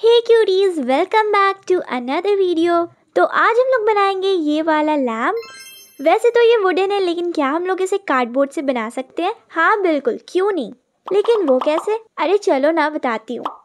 Hey cuties, welcome back to another video. तो आज हम लोग बनाएंगे ये वाला लैम्प। वैसे तो ये वुडन है, लेकिन क्या हम लोग इसे कार्डबोर्ड से बना सकते हैं? हाँ बिल्कुल, क्यों नहीं। लेकिन वो कैसे? अरे चलो ना, बताती हूँ।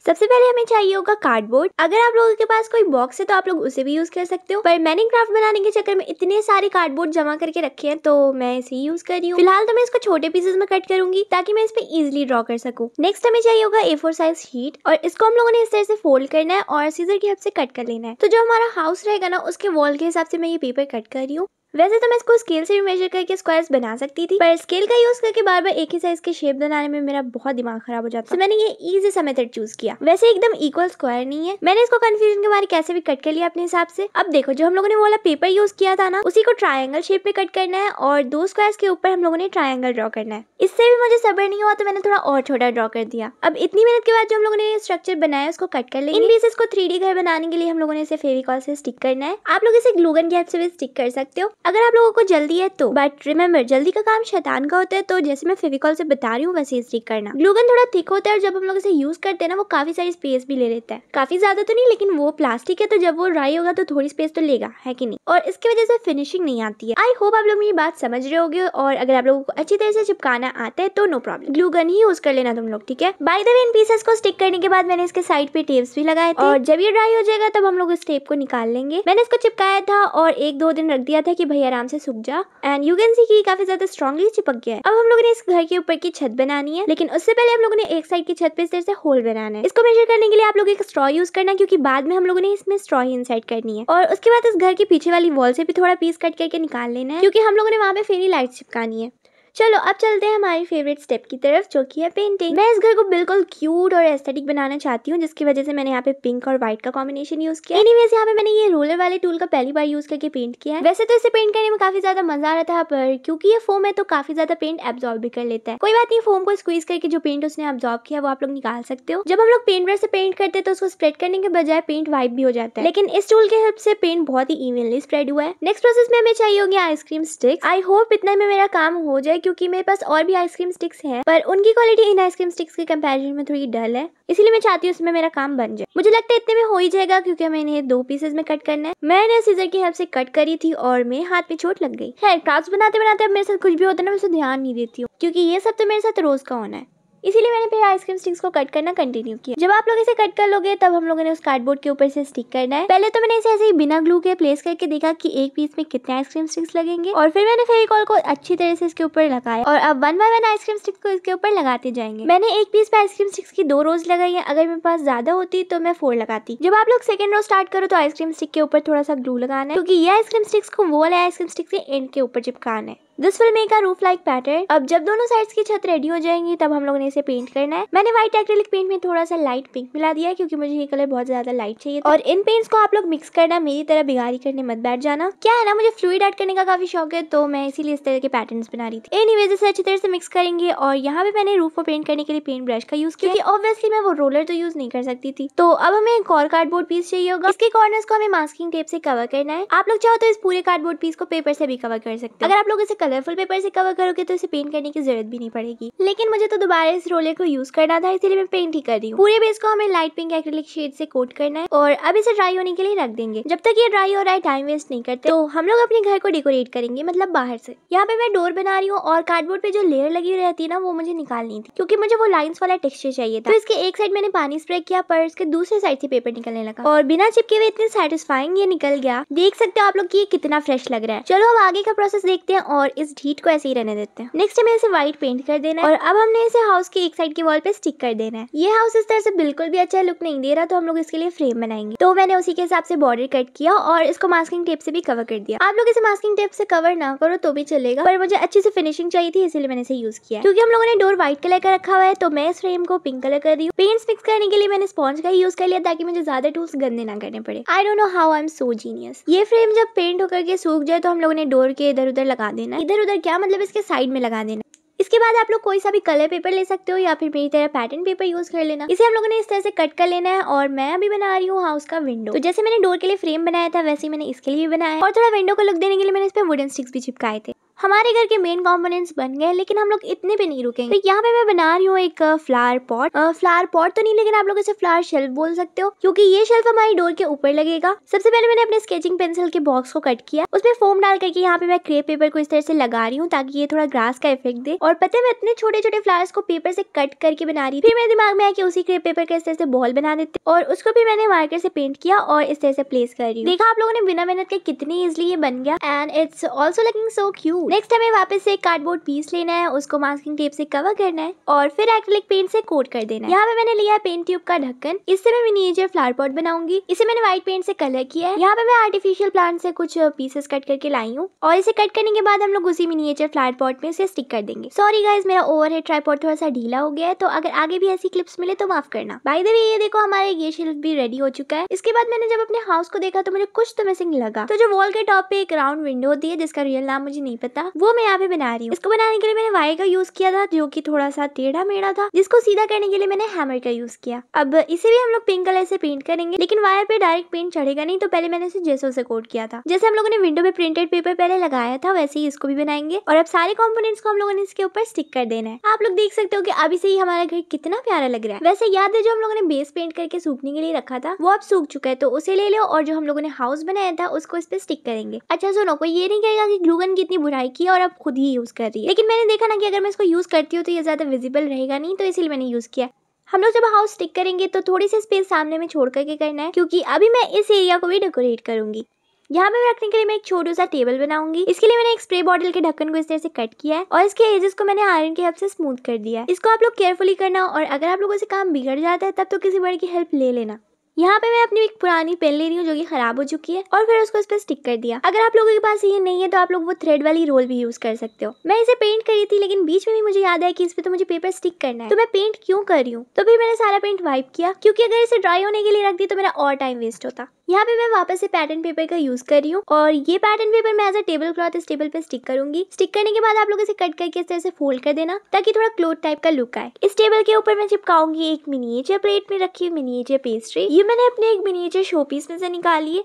सबसे पहले हमें चाहिए होगा कार्डबोर्ड। अगर आप लोगों के पास कोई बॉक्स है तो आप लोग उसे भी यूज कर सकते हो, पर मैंने क्राफ्ट बनाने के चक्कर में इतने सारे कार्डबोर्ड जमा करके रखे हैं तो मैं इसे यूज कर रही हूँ। फिलहाल तो मैं इसको छोटे पीसेस में कट करूंगी ताकि मैं इस पे इजिली ड्रॉ कर सकूं। नेक्स्ट हमें चाहिए होगा A4 साइज शीट, और इसको हम लोगों ने इस तरह से फोल्ड करना है और सीजर की हेल्प से कट कर लेना है। तो जो हमारा हाउस रहेगा ना, उसके वॉल के हिसाब से मैं ये पेपर कट कर रही हूँ। वैसे तो मैं इसको स्केल से भी मेजर करके स्क्वायर्स बना सकती थी, पर स्केल का यूज करके बार बार एक ही साइज के शेप बनाने में मेरा बहुत दिमाग खराब हो जाता है। तो मैंने ये इजी सा मेथड चूज किया। वैसे एकदम इक्वल स्क्वायर नहीं है, मैंने इसको कंफ्यूजन के बारे कैसे भी कट कर लिया अपने हिसाब से। अब देखो, जो हम लोगों ने वो वाला पेपर यूज किया था ना, उसी को ट्रायंगल शेप में कट करना है और दो स्क्वायर्स के ऊपर हम लोगों ने ट्रायंगल ड्रॉ करना है। इससे भी मुझे सब्र नहीं हुआ तो मैंने थोड़ा और छोटा ड्रॉ कर दिया। अब इतनी मेहनत के बाद जो हम लोगों ने स्ट्रक्चर बनाया उसको कट कर लेंगे। इन पीसेस को 3D घर बनाने के लिए हम लोगों ने इसे फेविकॉल से स्टिक करना है। आप लोग इसे ग्लू गन की हेल्प से भी स्टिक कर सकते हो अगर आप लोगों को जल्दी है तो। बट रिमेंबर, जल्दी का काम शैतान का होता है, तो जैसे मैं फेविकॉल से बता रही हूँ वैसे ही स्टिक करना। ग्लू गन थोड़ा थिक होता है और जब हम लोग इसे यूज करते हैं ना, वो काफी सारी स्पेस भी ले लेता है। काफी ज्यादा तो नहीं, लेकिन वो प्लास्टिक है तो जब वो ड्राई होगा तो थोड़ी स्पेस तो लेगा, है कि नहीं। और इसकी वजह से फिनिशिंग नहीं आती है। आई होप आप लोग मेरी बात समझ रहे होगे, और अगर आप लोगों को अच्छी तरह से चिपकाना आता है तो नो प्रॉब्लम, ग्लू गन ही यूज कर लेना तुम लोग, ठीक है। By the way, in pieces को स्टिक करने के बाद मैंने इसके साइड पे टेप्स भी लगाए थे, और जब ये ड्राई हो जाएगा तब हम लोग इस टेप को निकाल लेंगे। मैंने इसको चिपकाया था और 1-2 दिन रख दिया था कि भाई आराम से सूख जा, एंड यू कैन सी कि काफी ज्यादा स्ट्रांगली चिपक गया है। अब हम लोगों ने इस घर के ऊपर की छत बनानी है, लेकिन उससे पहले हम लोगों ने एक साइड की छत पे इस तरह से होल बनाना है। इसको मेजर करने के लिए आप लोग एक स्ट्रॉ यूज करना, क्योंकि बाद में हम लोगों ने इसमें स्ट्रॉ ही इंसर्ट करनी है। और उसके बाद इस घर के पीछे वाली वॉल से भी थोड़ा पीस कट करके निकाल लेना है, क्योंकि हम लोगों ने वहाँ पे फेरी लाइट चिपकानी है। चलो अब चलते हैं हमारी फेवरेट स्टेप की तरफ, जो कि है पेंटिंग। मैं इस घर को बिल्कुल क्यूट और एस्थेटिक बनाना चाहती हूँ, जिसकी वजह से मैंने यहाँ पे पिंक और व्हाइट का कॉम्बिनेशन यूज किया। एनीवेज, यहाँ पे मैंने ये रोलर वाले टूल का पहली बार यूज करके पेंट किया है। वैसे तो इसे पेंट करने में काफी ज्यादा मजा आ रहा था, पर क्योंकि ये फोम है तो काफी ज्यादा पेंट एब्जॉर्ब भी कर लेता है। कोई बात नहीं, फोम को स्क्वीज करके जो पेंट उसने एब्जॉर्ब किया वो आप लोग निकाल सकते हो। जब हम लोग पेंट ब्रश से पेंट करते हैं तो उसको स्प्रेड करने के बजाय पेंट वाइप भी हो जाता है, लेकिन इस टूल के हेल्प से पेंट बहुत ही इवनली स्प्रेड हुआ है। नेक्स्ट प्रोसेस में हमें चाहिए होगी आइसक्रीम स्टिक्स। आई होप इतना में मेरा काम हो जाए, क्योंकि मेरे पास और भी आइसक्रीम स्टिक्स हैं, पर उनकी क्वालिटी इन आइसक्रीम स्टिक्स के कंपैरिजन में थोड़ी डल है, इसलिए मैं चाहती हूँ उसमें मेरा काम बन जाए। मुझे लगता है इतने में हो ही जाएगा, क्योंकि हमें इन्हें 2 पीसेस में कट करना है। मैंने सीजर की हेल्प से कट करी थी और मेरे हाथ में चोट लग गई। खैर, क्राफ्ट्स बनाते बनाते अब मेरे साथ कुछ भी होता है ना, मैं उसे ध्यान नहीं देती हूँ, क्योंकि ये सब तो मेरे साथ रोज का होना है। इसीलिए मैंने फिर आइसक्रीम स्टिक्स को कट करना कंटिन्यू किया। जब आप लोग इसे कट कर लोगे तब हम लोगों ने उस कार्डबोर्ड के ऊपर से स्टिक करना है। पहले तो मैंने इसे ऐसे ही बिना ग्लू के प्लेस करके देखा कि एक पीस में कितने आइसक्रीम स्टिक्स लगेंगे, और फिर मैंने फेविकॉल को अच्छी तरह से इसके ऊपर लगाया, और अब 1 बाय 1 आइसक्रीम स्टिक्स को इसके ऊपर लगाते जाएंगे। मैंने एक पीस पे आइसक्रीम स्टिक्स की 2 रोज लगाई है। अगर मेरे पास ज्यादा होती तो मैं 4 लगाती। जब आप लोग सेकंड रो स्टार्ट करो तो आइसक्रीम स्टिक के ऊपर थोड़ा सा ग्लू लगाना है, क्योंकि ये आइसक्रीम स्टिक्स को वो वाले आइसक्रीम स्टिक के एंड के ऊपर चिपकाना है। This will make a roof like pattern. अब जब दोनों साइड्स की छत रेडी हो जाएंगी तब हम लोगों ने इसे पेंट करना है। मैंने व्हाइट एक्रिलिक पेंट में थोड़ा सा लाइट पिंक मिला दिया है, क्योंकि मुझे ये कलर बहुत ज्यादा लाइट चाहिए था। और इन पेंट्स को आप लोग मिक्स करना, मेरी तरह बिगाड़ी करने मत बैठ जाना। क्या है ना, मुझे फ्लूइड ऐड करने का काफी शौक है, तो मैं इसीलिए इस तरह के पैटर्न्स बना रही थी। एनीवेज, इसे अच्छी तरह से मिक्स करेंगे, और यहाँ पे मैंने रूफ को पेंट करने के लिए पेंट ब्रश का यूज किया, क्योंकि ऑब्वियसली मैं वो रोलर तो यूज नहीं कर सकती थी। तो अब हमें एक और कार्डबोर्ड पीस चाहिए होगा। इसके कॉर्नर्स को हमें मास्किंग टेप से कवर करना है। आप लोग चाहो तो इस पूरे कार्डबोर्ड पीस को पेपर से भी कवर कर सकते हो। अगर आप लोग इसे कलरफुल पेपर से करोगे तो इसे पेंट करने की जरूरत भी नहीं पड़ेगी, लेकिन मुझे तो दोबारा इस रोलर को यूज करना था, इसलिए मैं पेंट ही कर रही हूँ। पूरे बेस को हमें लाइट पिंक एक्रिलिक शेड से कोट करना है, और अब इसे ड्राई होने के लिए रख देंगे। जब तक ये ड्राई हो रहा है, टाइम वेस्ट नहीं करते, तो हम लोग अपने घर को डेकोरेट करेंगे, मतलब बाहर से। यहाँ पे मैं डोर बना रही हूँ, और कार्डबोर्ड पे जो लेयर लगी रहती है ना, वो मुझे निकालनी थी, क्योंकि मुझे वो लाइंस वाला टेक्सचर चाहिए था। तो इसके एक साइड मैंने पानी स्प्रे किया, पर इसके दूसरे साइड से पेपर निकलने लगा, और बिना चिपके हुए इतने सेटिस्फाइंग ये निकल गया। देख सकते हो आप लोग कि ये कितना फ्रेश लग रहा है। चलो अब आगे का प्रोसेस देखते हैं, और इस ढीठ को ऐसे ही रहने देते हैं। नेक्स्ट हमें इसे व्हाइट पेंट कर देना है, और अब हमने इसे हाउस की एक साइड की वॉल पे स्टिक कर देना है। ये हाउस इस तरह से बिल्कुल भी अच्छा लुक नहीं दे रहा, तो हम लोग इसके लिए फ्रेम बनाएंगे। तो मैंने उसी के हिसाब से बॉर्डर कट किया और इसको मास्किंग टेप से भी कवर कर दिया। आप लोग इसे मास्किंग टेप से कवर ना करो तो भी चलेगा, पर मुझे अच्छी से फिनिशिंग चाहिए थी, इसीलिए मैंने इसे यूज किया। क्योंकि हम लोगों ने डोर व्हाइट कलर का रखा हुआ है, तो मैं इस फ्रेम को पिंक कलर कर रही हूँ। पेंट्स मिक्स करने के लिए मैंने स्पॉन्ज का ही यूज कर लिया, ताकि मुझे ज्यादा टूल्स गंदे ना करने पड़े। I don't know how I am so genius. ये फ्रेम जब पेंट होकर के सूख जाए तो हम लोगों ने डोर के इधर उधर लगा देना। इधर उधर क्या मतलब, इसके साइड में लगा देना। इसके बाद आप लोग कोई सा भी कलर पेपर ले सकते हो, या फिर मेरी तरह पैटर्न पेपर यूज कर लेना। इसे हम लोगों ने इस तरह से कट कर लेना है, और मैं अभी बना रही हूँ हाउस का विंडो। तो जैसे मैंने डोर के लिए फ्रेम बनाया था, वैसे ही मैंने इसके लिए भी बनाया है, और थोड़ा विंडो को लुक देने के लिए मैंने इस पे वुडन स्टिक्स भी चिपकाए थे। हमारे घर के मेन कंपोनेंट्स बन गए, लेकिन हम लोग इतने पे नहीं रुकेंगे। तो यहाँ पे मैं बना रही हूँ एक फ्लावर पॉट तो नहीं, लेकिन आप लोग इसे फ्लावर शेल्फ बोल सकते हो, क्योंकि ये शेल्फ हमारी डोर के ऊपर लगेगा। सबसे पहले मैंने अपने स्केचिंग पेंसिल के बॉक्स को कट किया, उसमें फोम डाल करके यहाँ पे मैं क्रेप पेपर को इस तरह से लगा रही हूँ ताकि ये थोड़ा ग्रास का इफेक्ट दे। और पता है मैं इतने छोटे छोटे फ्लावर्स को पेपर से कट करके बना रही थी। फिर मेरे दिमाग में आया कि उसी क्रेप पेपर के इस तरह से बॉल बना देते, और उसको भी मैंने मार्कर से पेंट किया और इस तरह से प्लेस कर रही हूँ। देखा आप लोगों ने बिना मेहनत के कितनी इजिली ये बन गया, and it's also looking so cute. Next हमें वापस से एक कार्डबोर्ड पीस लेना है, उसको मास्किंग टेप से कवर करना है और फिर एक्रिलिक पेंट से कोट कर देना है। यहाँ पे मैंने लिया है पेंट ट्यूब का ढक्कन, इससे मैं मिनिएचर फ्लावर पॉट बनाऊंगी। इसे मैंने व्हाइट पेंट से कलर किया है। यहाँ पे मैं आर्टिफिशियल प्लांट से कुछ पीसेस कट करके लाई हूँ, और इसे कट करने के बाद हम लोग उसी मिनिएचर फ्लावर पॉट में इसे स्टिक कर देंगे। सॉरी गाइस, मेरा ओवरहेड ट्राइपॉड थोड़ा सा ढीला हो गया है, तो अगर आगे भी ऐसी क्लिप्स मिले तो माफ करना। बाय द वे ये देखो हमारा ये शेल्फ भी रेडी हो चुका है। इसके बाद मैंने जब अपने हाउस को देखा तो मुझे कुछ तो मिसिंग लगा। तो जो वॉल के टॉप पे एक राउंड विंडो होती है जिसका रियल नाम मुझे नहीं पता, वो मैं यहाँ पे बना रही हूँ। इसको बनाने के लिए मैंने वायर का यूज किया था जो कि थोड़ा सा टेढ़ा मेढ़ा था, जिसको सीधा करने के लिए मैंने हैमर का यूज किया। अब इसे भी हम लोग पिंक कलर से पेंट करेंगे, लेकिन वायर पे डायरेक्ट पेंट चढ़ेगा नहीं, तो पहले मैंने इसे जेसो से कोट किया था। जैसे हम लोगों ने विंडो पे प्रिंटेड पेपर पहले लगाया था, वैसे ही इसको भी बनाएंगे। और अब सारे कंपोनेंट्स को हम लोगों ने इसके ऊपर स्टिक कर देना है। आप लोग देख सकते हो कि अभी से ही हमारा घर कितना प्यारा लग रहा है। वैसे याद है जो हम लोगों ने बेस पेंट करके सूखने के लिए रखा था, वो अब सूख चुका है, तो उसे ले लो, और जो हम लोगों ने हाउस बनाया था उसको इस पे स्टिक करेंगे। अच्छा सुनो, कोई ये नहीं कहेगा कि ग्लू गन की इतनी बुराई की और अब खुद ही यूज कर रही है, लेकिन मैंने देखा ना कि अगर मैं इसको यूज करती हूँ तो ये ज्यादा विजिबल रहेगा नहीं, तो इसीलिए मैंने यूज किया। हम लोग जब हाउस स्टिक करेंगे तो थोड़ी सी स्पेस सामने में छोड़ करके करना है, क्योंकि अभी मैं इस एरिया को भी डेकोरेट करूंगी। यहाँ पे रखने के लिए मैं एक छोटा सा टेबल बनाऊंगी। इसके लिए मैंने एक स्प्रे बॉटल के ढक्कन को इस तरह से कट किया है, और इसके एजेस को मैंने आयरन की हेल्प से स्मूथ कर दिया है। इसको आप लोग केयरफुली करना, और अगर आप लोगों से काम बिगड़ जाता है तब तो किसी बड़े की हेल्प ले लेना। यहाँ पे मैं अपनी एक पुरानी पेन ले रही हूँ जो कि खराब हो चुकी है, और फिर उसको इस पे स्टिक कर दिया। अगर आप लोगों के पास ये नहीं है तो आप लोग वो थ्रेड वाली रोल भी यूज कर सकते हो। मैं इसे पेंट करी थी, लेकिन बीच में भी मुझे याद है कि इस पे तो मुझे पेपर स्टिक करना है, तो मैं पेंट क्यों कर रही हूँ। तो फिर मैंने सारा पेंट वाइप किया, क्योंकि अगर इसे ड्राई होने के लिए रख दी तो मेरा और टाइम वेस्ट होता। यहाँ पे मैं वापस से पैटर्न पेपर का यूज कर रही हूँ, और ये पैटर्न पेपर मैं एज अ टेबल क्लॉथ इस टेबल पे स्टिक करूंगी। स्टिक करने के बाद आप लोग इसे कट करके इस तरह से फोल्ड कर देना, ताकि थोड़ा क्लोथ टाइप का लुक आए। इस टेबल के ऊपर मैं चिपकाऊंगी एक मिनिएचर प्लेट में रखी मिनिएचर पेस्ट्री। ये मैंने अपने एक मिनिएचर शोपीस में से निकाली है।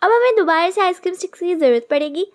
अब हमें दोबारा से आइसक्रीम स्टिक्स की जरूरत पड़ेगी,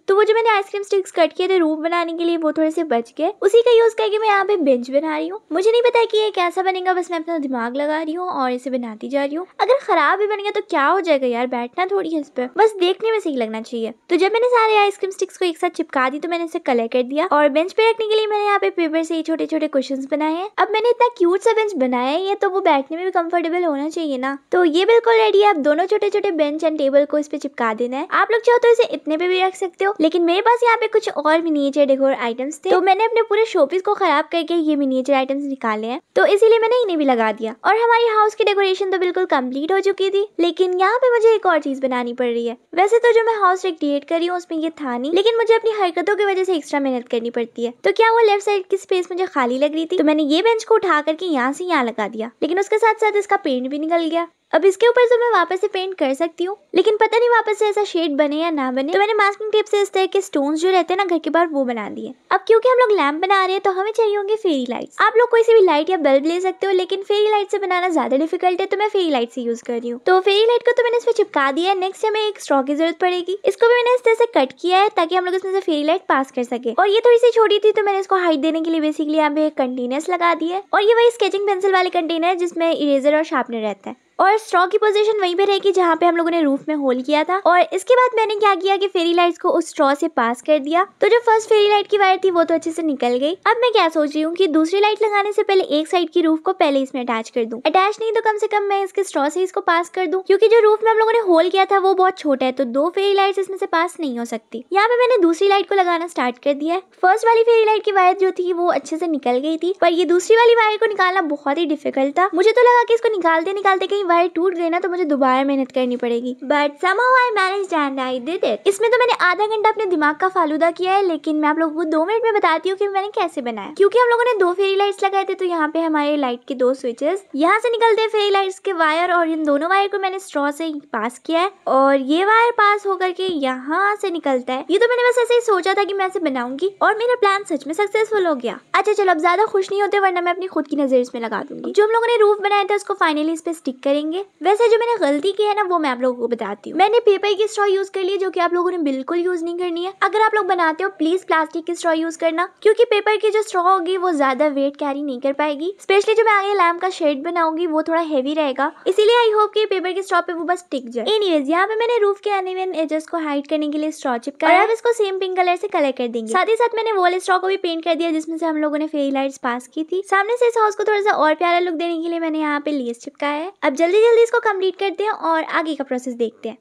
तो वो जो मैंने आइसक्रीम स्टिक्स कट किए थे रूफ बनाने के लिए, वो थोड़े से बच गए। उसी का यूज करके मैं यहाँ पे बेंच बना रही हूँ। मुझे नहीं पता कि ये कैसा बनेगा, बस मैं अपना दिमाग लगा रही हूँ और इसे बनाती जा रही हूँ। अगर खराब भी बनेगा तो क्या हो जाएगा यार, बैठना थोड़ी है इस पे, बस देखने में सही लगना चाहिए। तो जब मैंने सारे आइसक्रीम स्टिक्स को एक साथ चिपका दी तो मैंने इसे कलर कर दिया, और बेंच पे रखने के लिए मैंने यहाँ पे पेपर से छोटे छोटे कुशन्स बनाए हैं। अब मैंने इतना क्यूट सा बेंच बनाया है, तो वो बैठने में भी कंफर्टेबल होना चाहिए ना। तो ये बिल्कुल रेडी है। अब दोनों छोटे छोटे बेंच एंड टेबल को इस पे चिपका देना है। आप लोग चाहो तो इसे इतने पे भी रख सकते हो, लेकिन मेरे पास यहाँ पे कुछ और मिनिएचर डेकोर आइटम्स थे, तो मैंने अपने पूरे शोपीस को खराब करके ये मिनिएचर आइटम्स निकाले हैं, तो इसीलिए मैंने इन्हें भी लगा दिया। और हमारी हाउस की डेकोरेशन तो बिल्कुल कंप्लीट हो चुकी थी, लेकिन यहाँ पे मुझे एक और चीज बनानी पड़ रही है। वैसे तो जो मैं हाउस डेकोरेट कर रही हूँ उसमें ये था नहीं, लेकिन मुझे अपनी हरकतों की वजह से एक्स्ट्रा मेहनत करनी पड़ती है। तो क्या वो लेफ्ट साइड की स्पेस मुझे खाली लग रही थी, तो मैंने ये बेंच को उठा करके यहाँ से यहाँ लगा दिया, लेकिन उसके साथ साथ इसका पेंट भी निकल गया। अब इसके ऊपर तो मैं वापस से पेंट कर सकती हूँ, लेकिन पता नहीं वापस से ऐसा शेड बने या ना बने, तो मैंने मास्किंग टेप से इस तरह के स्टोन्स जो रहते हैं ना घर के बाहर, वो बना दिए। अब क्योंकि हम लोग लैंप बना रहे हैं तो हमें चाहिए होंगे फेरी लाइट्स। आप लोग कोई सी भी लाइट या बल्ब ले सकते हो, लेकिन फेरी लाइट से बनाना ज्यादा डिफिकल्ट है, तो मैं फेरी लाइट से यूज कर रही हूँ। तो फेरी लाइट को तो मैंने इस पे चिपका दिया है। नेक्स्ट हमें एक स्ट्रॉ की जरूरत पड़ेगी। इसको भी मैंने इस तरह से कट किया है ताकि हम लोग इसमें से फेरी लाइट पास कर सके। और ये थोड़ी सी छोटी थी तो मैंने इसको हाइट देने के लिए बेसिकली यहाँ पे कंटेनर्स लगा दिए, और ये वही स्केचिंग पेंसिल वाले कंटेनर है जिसमें इरेजर और शार्पनर रहता है। और स्ट्रॉ की पोजीशन वहीं पे रहेगी जहाँ पे हम लोगों ने रूफ में होल किया था। और इसके बाद मैंने क्या किया कि फेरी लाइट्स को उस स्ट्रॉ से पास कर दिया, तो जो फर्स्ट फेरी लाइट की वायर थी वो तो अच्छे से निकल गई। अब मैं क्या सोच रही हूँ कि दूसरी लाइट लगाने से पहले एक साइड की रूफ को पहले इसमें अटैच कर दूं। अटैच नहीं तो कम से कम मैं इसके स्ट्रॉ से इसको पास कर दूं, क्योंकि जो रूफ में हम लोगों ने होल किया था वो बहुत छोटा है, तो दो फेरी लाइट्स इसमें से पास नहीं हो सकती। यहाँ पे मैंने दूसरी लाइट को लगाना स्टार्ट कर दिया है। फर्स्ट वाली फेरी लाइट की वायर जो थी वो अच्छे से निकल गई थी, पर ये दूसरी वाली वायर को निकालना बहुत ही डिफिकल्ट था। मुझे तो लगा कि इसको निकालते निकालते कहीं वायर टूट गई ना तो मुझे दोबारा मेहनत करनी पड़ेगी, but somehow I managed and I did it। इसमें तो मैंने आधा घंटा अपने दिमाग का फालूदा किया है, लेकिन मैं आप लोगों को 2 मिनट में बताती हूँ कि मैंने कैसे बनाया। क्योंकि हम लोगों ने 2 फेरी लाइट्स लगाए थे, तो यहाँ पे हमारे लाइट के 2 स्विचेस, यहाँ से निकलते हैं फेरी लाइट्स के वायर, और इन दोनों वायर को मैंने स्ट्रॉ से पास किया है, और ये वायर पास होकर के यहाँ से निकलता है। ये तो मैंने बस ऐसे ही सोचा था कि मैं ऐसे बनाऊंगी, और मेरा प्लान सच में सक्सेसफुल हो गया। अच्छा चलो, अब ज्यादा खुश नहीं होते वरना मैं अपनी खुद की नजर इसमें लगा दूंगी। जो हम लोगों ने रूफ बनाया था उसको फाइनली इस पे स्टिक कर करेंगे। वैसे जो मैंने गलती की है ना वो मैं आप लोगों को बताती हूँ। मैंने पेपर की स्ट्रॉ यूज कर ली, जो कि आप लोगों ने बिल्कुल यूज नहीं करनी है। अगर आप लोग बनाते हो प्लीज प्लास्टिक की स्ट्रॉ यूज करना, क्योंकि पेपर की जो स्ट्रॉ होगी वो ज्यादा वेट कैरी नहीं कर पाएगी। स्पेशली जो मैं आगे लैम्प का शेड बनाऊंगी वो थोड़ा हेवी रहेगा, इसीलिए आई होप कि पेपर की स्ट्रॉ पे वो बस टिक जाए। एनीवेज यहाँ पे मैंने रूफ के अनइवन एजेस को हाइड करने के लिए स्ट्रॉ चिपकाया और अब इसको सेम पिंक कलर से कलर कर देंगे। साथ ही साथ मैंने वो वाले स्ट्रॉ को भी पेंट कर दिया जिसमें से हम लोगों ने फेरी लाइट्स पास की थी। सामने से इस हाउस को थोड़ा सा और प्यारा लुक देने के लिए मैंने यहाँ पे लेस चिपकाया है। अब जल्दी जल्दी इसको कंप्लीट करते हैं और आगे का प्रोसेस देखते हैं।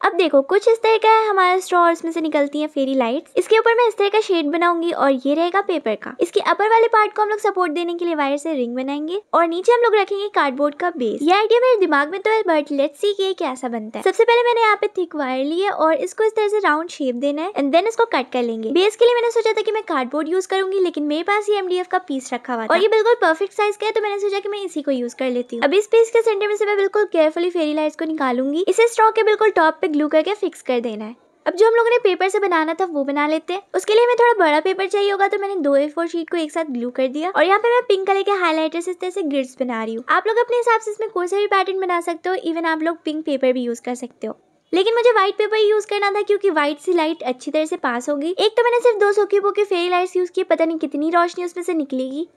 अब देखो कुछ इस तरह का है हमारा स्ट्रॉ और इसमें से निकलती है फेरी लाइट्स। इसके ऊपर मैं इस तरह का शेड बनाऊंगी और ये रहेगा पेपर का। इसके अपर वाले पार्ट को हम लोग सपोर्ट देने के लिए वायर से रिंग बनाएंगे और नीचे हम लोग रखेंगे कार्डबोर्ड का बेस। ये आइडिया मेरे दिमाग में तो है बट लेट्स सी कि ये कैसा बनता है। सबसे पहले मैंने यहाँ पे थिक वायर ली है और इसको इस तरह से राउंड शेप देना है एंड देन इसको कट कर लेंगे। बेस के लिए मैंने सोचा था कि मैं कार्डबोर्ड यूज करूंगी, लेकिन मेरे पास ये MDF का पीस रखा हुआ था और ये बिल्कुल परफेक्ट साइज का है, तो मैंने सोचा कि मैं इसी को यूज कर लेती हूँ। अब इस पीस के सेंटर में से मैं बिल्कुल केयरफुली फेरी लाइट्स को निकालूंगी। इसे स्ट्रॉ के बिल्कुल टॉप पे ग्लू करके फिक्स कर देना है। अब जो हम लोगों ने पेपर से बनाना था वो बना लेते हैं। उसके लिए हमें थोड़ा बड़ा पेपर चाहिए होगा, तो मैंने 2 A4 शीट को एक साथ ग्लू कर दिया और यहाँ पे मैं पिंक कलर के हाइलाइटर से इस तरह से ग्रिड्स बना रही हूँ। आप लोग अपने हिसाब से इसमें कोई सा भी पैटर्न बना सकते हो, इवन आप लोग पिंक पेपर भी यूज कर सकते हो, लेकिन मुझे व्हाइट पेपर यूज करना था क्योंकि व्हाइट से लाइट अच्छी तरह से पास होगी। एक तो मैंने सिर्फ 2 सोकीबो की फेरी लाइट्स यूज की, पता नहीं कितनी रोशनी उसमें से निकलेगी।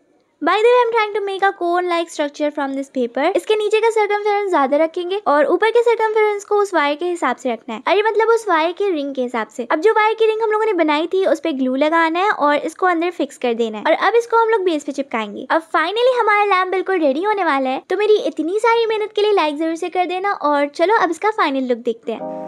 By the way, I'm trying to make a cone-like structure from this paper. इसके नीचे का सर्कमफेरेंस ज्यादा रखेंगे और ऊपर के सर्कमफेरेंस को उस वायर के हिसाब से रखना है, अरे मतलब उस वायर के रिंग के हिसाब से। अब जो वायर की रिंग हम लोगों ने बनाई थी उस पे ग्लू लगाना है और इसको अंदर फिक्स कर देना है और अब इसको हम लोग बेस पे चिपकाएंगे। अब फाइनली हमारा लैम्प बिल्कुल रेडी होने वाला है, तो मेरी इतनी सारी मेहनत के लिए लाइक जरूर से कर देना और चलो अब इसका फाइनल लुक देखते हैं।